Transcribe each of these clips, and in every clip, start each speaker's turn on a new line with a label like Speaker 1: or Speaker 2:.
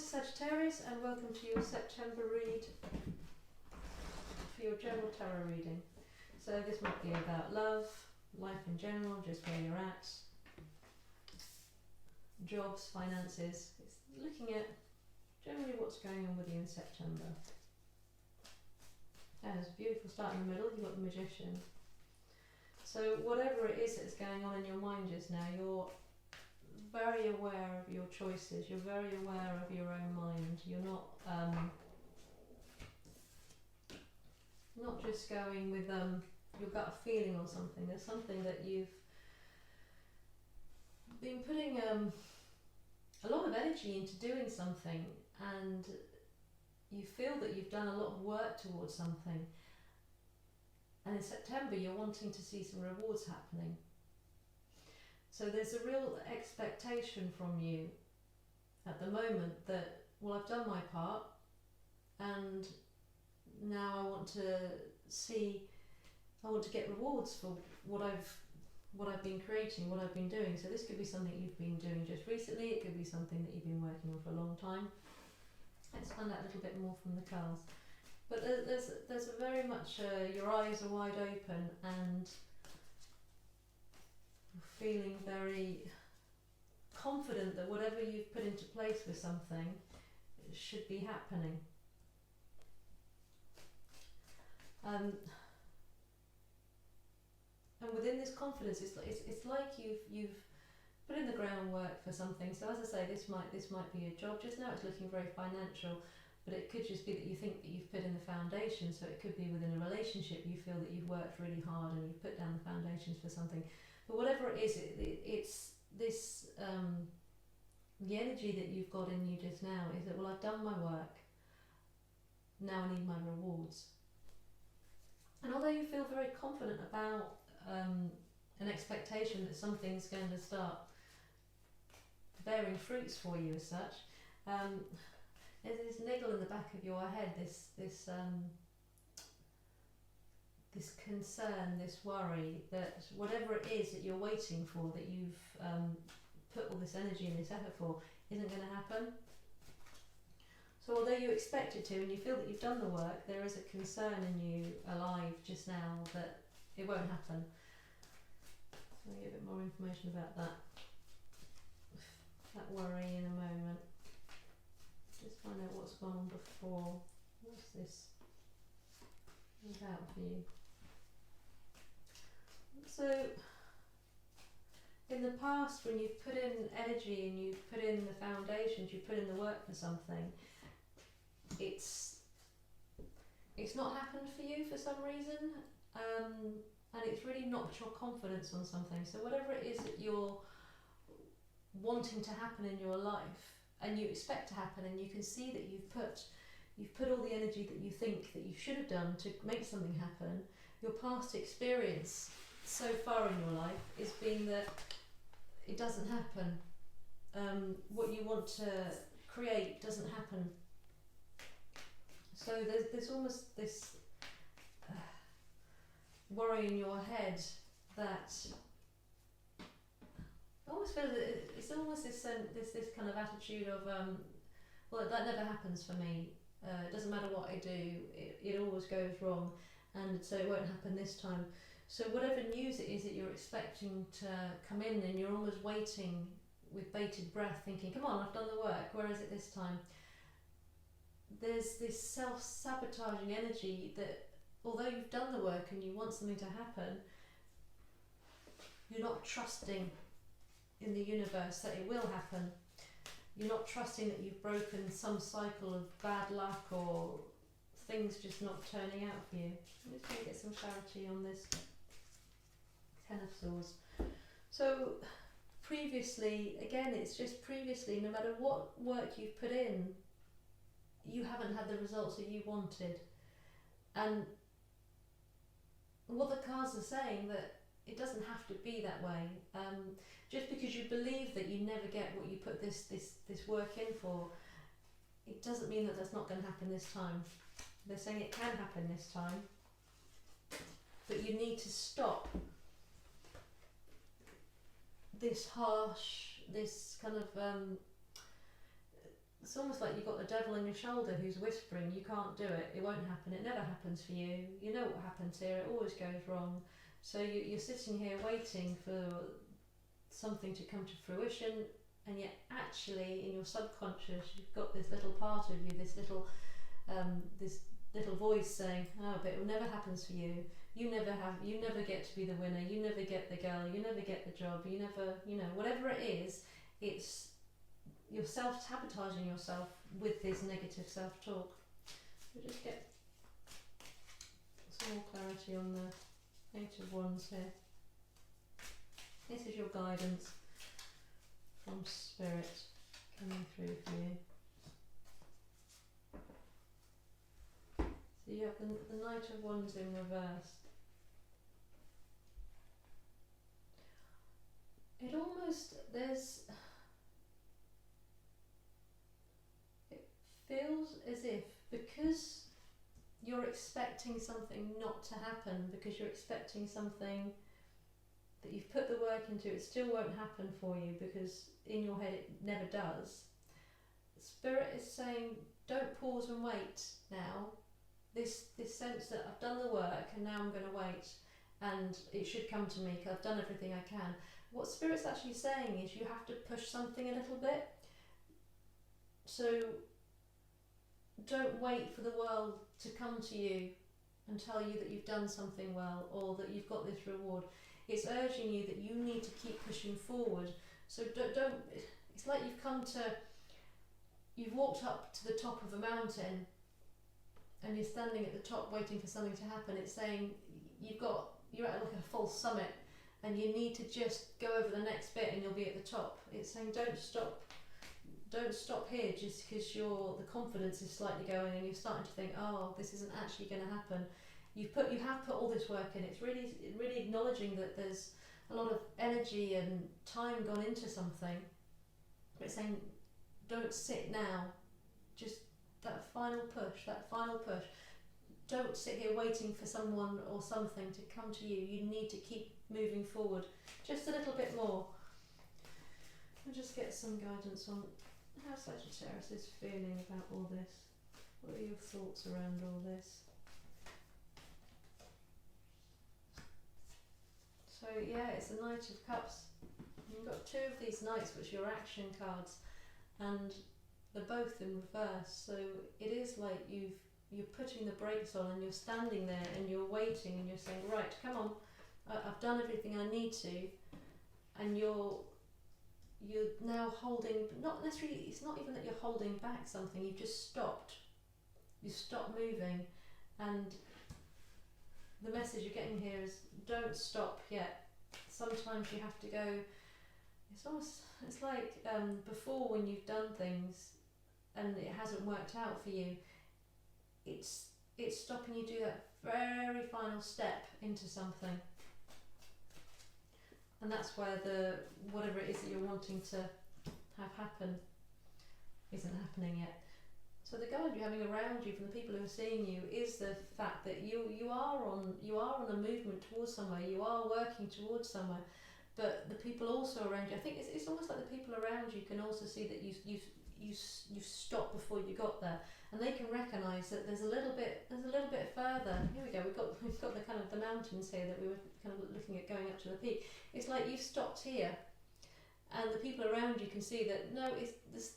Speaker 1: Sagittarius, and welcome to your September read for your general tarot reading. So this might be about love, life in general, just where you're at, jobs, finances. It's looking at generally what's going on with you in September. And there's a beautiful start in the middle. You've got the Magician. So whatever it is that's going on in your mind just now, you're very aware of your choices. You're very aware of your own mind. You're not just going with your gut feeling or something. There's something that you've been putting a lot of energy into doing something, and you feel that you've done a lot of work towards something, and in September you're wanting to see some rewards happening. So there's a real expectation from you at the moment that, well, I've done my part and now I want to get rewards for what I've been creating, what I've been doing. So this could be something you've been doing just recently, it could be something that you've been working on for a long time. Let's find out a little bit more from the cards. But there's a very much, your eyes are wide open and you're feeling very confident that whatever you've put into place with something should be happening. And within this confidence, it's like you've put in the groundwork for something. So as I say, this might be a job. Just now it's looking very financial, but it could just be that you think that you've put in the foundation. So it could be within a relationship, you feel that you've worked really hard and you've put down the foundations for something. But whatever it is, it's this, the energy that you've got in you just now is that, well, I've done my work, now I need my rewards. And although you feel very confident about an expectation that something's going to start bearing fruits for you as such, there's this niggle in the back of your head, this concern, this worry that whatever it is that you're waiting for, that you've put all this energy and this effort for, isn't going to happen. So although you expect it to and you feel that you've done the work, there is a concern in you alive just now that it won't happen. So I'll get a bit more information about that worry in a moment. Just find out what's gone on before. What's this about for you? So in the past, when you've put in energy and you've put in the foundations, you've put in the work for something, it's not happened for you for some reason, and it's really knocked your confidence on something. So whatever it is that you're wanting to happen in your life and you expect to happen, and you can see that you've put all the energy that you think that you should have done to make something happen, your past experience so far in your life has been that it doesn't happen. What you want to create doesn't happen. So there's almost this worry in your head that I almost feel that it's almost this kind of attitude of well, that never happens for me. It doesn't matter what I do, it always goes wrong, and so it won't happen this time. So whatever news it is that you're expecting to come in, and you're almost waiting with bated breath, thinking, come on, I've done the work, where is it this time? There's this self-sabotaging energy that although you've done the work and you want something to happen, you're not trusting in the universe that it will happen. You're not trusting that you've broken some cycle of bad luck or things just not turning out for you. I'm just going to get some clarity on this Ten of Swords. So previously, again, it's just previously, no matter what work you've put in, you haven't had the results that you wanted. And what the cards are saying, that it doesn't have to be that way. Just because you believe that you never get what you put this work in for, it doesn't mean that that's not going to happen this time. They're saying it can happen this time, but you need to stop this harsh, this kind of it's almost like you've got the devil on your shoulder who's whispering, you can't do it, it won't happen, it never happens for you, you know what happens here, it always goes wrong. So you're sitting here waiting for something to come to fruition, and yet actually in your subconscious you've got this little part of you, this little voice saying, oh, but it never happens for you. You never get to be the winner, you never get the girl, you never get the job, you never, whatever it is, it's you're self-sabotaging yourself with this negative self-talk. We'll just get some more clarity on the Eight of Wands here. This is your guidance from Spirit coming through for you. So you have the Knight of Wands in reverse. It almost, it feels as if, because you're expecting something not to happen, because you're expecting something that you've put the work into, it still won't happen for you because in your head it never does. Spirit is saying, don't pause and wait now. This sense that I've done the work and now I'm going to wait and it should come to me because I've done everything I can. What Spirit's actually saying is you have to push something a little bit. So don't wait for the world to come to you and tell you that you've done something well or that you've got this reward. It's urging you that you need to keep pushing forward. So don't it's like you've walked up to the top of a mountain and you're standing at the top waiting for something to happen. It's saying you're at like a false summit and you need to just go over the next bit and you'll be at the top. It's saying don't stop here just because the confidence is slightly going and you're starting to think, oh, this isn't actually going to happen. You have put all this work in. It's really acknowledging that there's a lot of energy and time gone into something. But it's saying, don't sit now. Just that final push. Don't sit here waiting for someone or something to come to you. You need to keep moving forward just a little bit more. I'll just get some guidance on how Sagittarius is feeling about all this. What are your thoughts around all this? So yeah, it's the Knight of Cups. You've got two of these knights, which are your action cards, and they're both in reverse. So it is like you're putting the brakes on and you're standing there and you're waiting and you're saying, right, come on, I've done everything I need to, and you're now holding, not necessarily, it's not even that you're holding back something, you've just stopped. You stop moving, and the message you're getting here is don't stop yet. Sometimes you have to go, it's like before when you've done things and it hasn't worked out for you, it's stopping you do that very final step into something. And that's where whatever it is that you're wanting to have happen isn't happening yet. So the guide you're having around you from the people who are seeing you is the fact that you are on a movement towards somewhere, you are working towards somewhere, but the people also around you, I think it's almost like the people around you can also see that you stopped before you got there, and they can recognise that there's a little bit further. Here we go. We've got the kind of the mountains here that we were kind of looking at going up to the peak. It's like you've stopped here, and the people around you can see that no,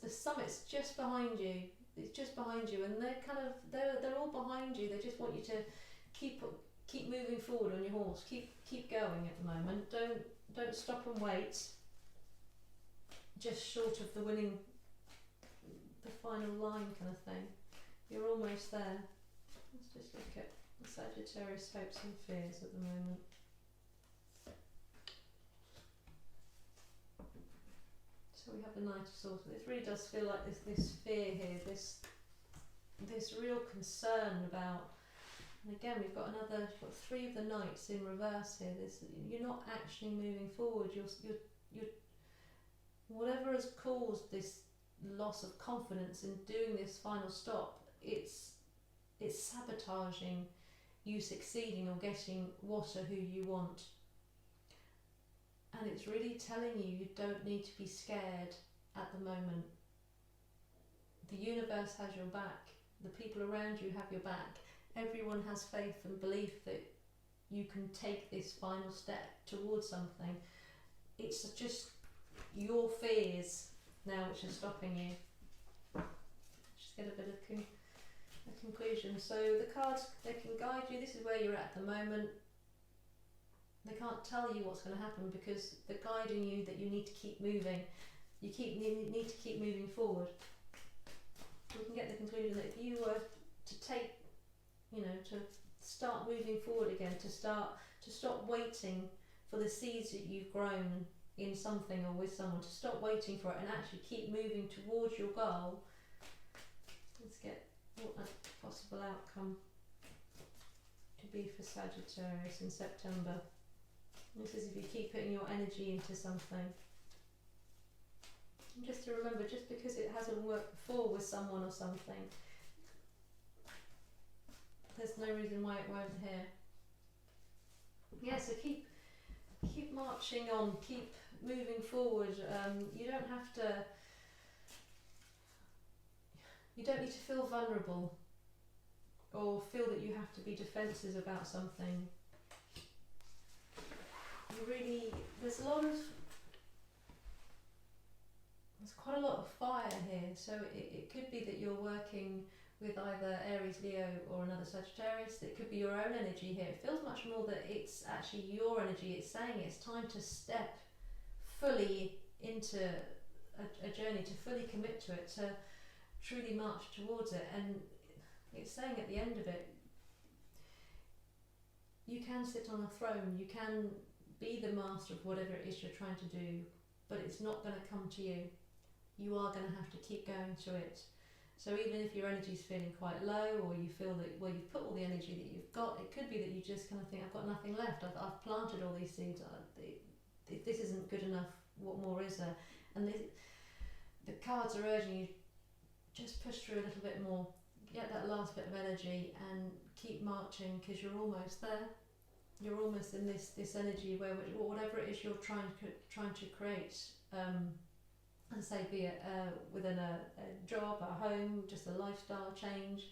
Speaker 1: the summit's just behind you. It's just behind you, and they're all behind you. They just want you to keep moving forward on your horse. Keep going at the moment. Don't stop and wait. Just short of the winning, the final line kind of thing. You're almost there. Let's just look at the Sagittarius hopes and fears at the moment. So we have the Knight of Swords. This really does feel like this fear here, this real concern about. And again, we've got three of the Knights in reverse here. You're not actually moving forward. You're whatever has caused this loss of confidence in doing this final stop. It's sabotaging you succeeding or getting what or who you want. And it's really telling you don't need to be scared at the moment. The universe has your back. The people around you have your back. Everyone has faith and belief that you can take this final step towards something. It's just your fears now which are stopping you. Just get a bit of a conclusion. So the cards, they can guide you. This is where you're at the moment. They can't tell you what's going to happen because they're guiding you that you need to keep moving. You need to keep moving forward. We can get the conclusion that if you were to take, to start moving forward again, to stop waiting for the seeds that you've grown in something or with someone, to stop waiting for it and actually keep moving towards your goal. Let's get what a possible outcome to be for Sagittarius in September. This is if you keep putting your energy into something. And just to remember, just because it hasn't worked before with someone or something, there's no reason why it won't here. Yeah, so keep marching on, keep moving forward. You don't have to. You don't need to feel vulnerable or feel that you have to be defensive about something. There's quite a lot of fire here, so it could be that you're working with either Aries, Leo or another Sagittarius. It could be your own energy here. It feels much more that it's actually your energy. It's saying it's time to step fully into a journey, to fully commit to it, to truly march towards it. And it's saying at the end of it, you can sit on a throne, you can be the master of whatever it is you're trying to do, but it's not going to come to you. You are going to have to keep going to it. So even if your energy is feeling quite low, or you feel that, well, you've put all the energy that you've got, it could be that you just kind of think, I've got nothing left, I've planted all these seeds, if this isn't good enough, what more is there? And the cards are urging you, just push through a little bit more, get that last bit of energy and keep marching, because you're almost there. You're almost in this energy where whatever it is you're trying to create, and say, be it within a job, a home, just a lifestyle change,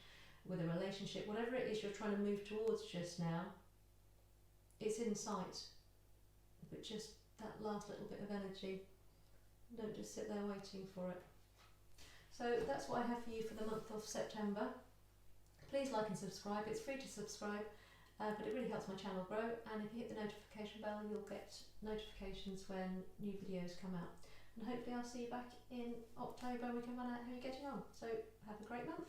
Speaker 1: with a relationship, whatever it is you're trying to move towards just now, it's in sight. But just that last little bit of energy, don't just sit there waiting for it. So that's what I have for you for the month of September. Please like and subscribe. It's free to subscribe, but it really helps my channel grow, and if you hit the notification bell, you'll get notifications when new videos come out. And hopefully I'll see you back in October and we can find out how you're getting on. So have a great month.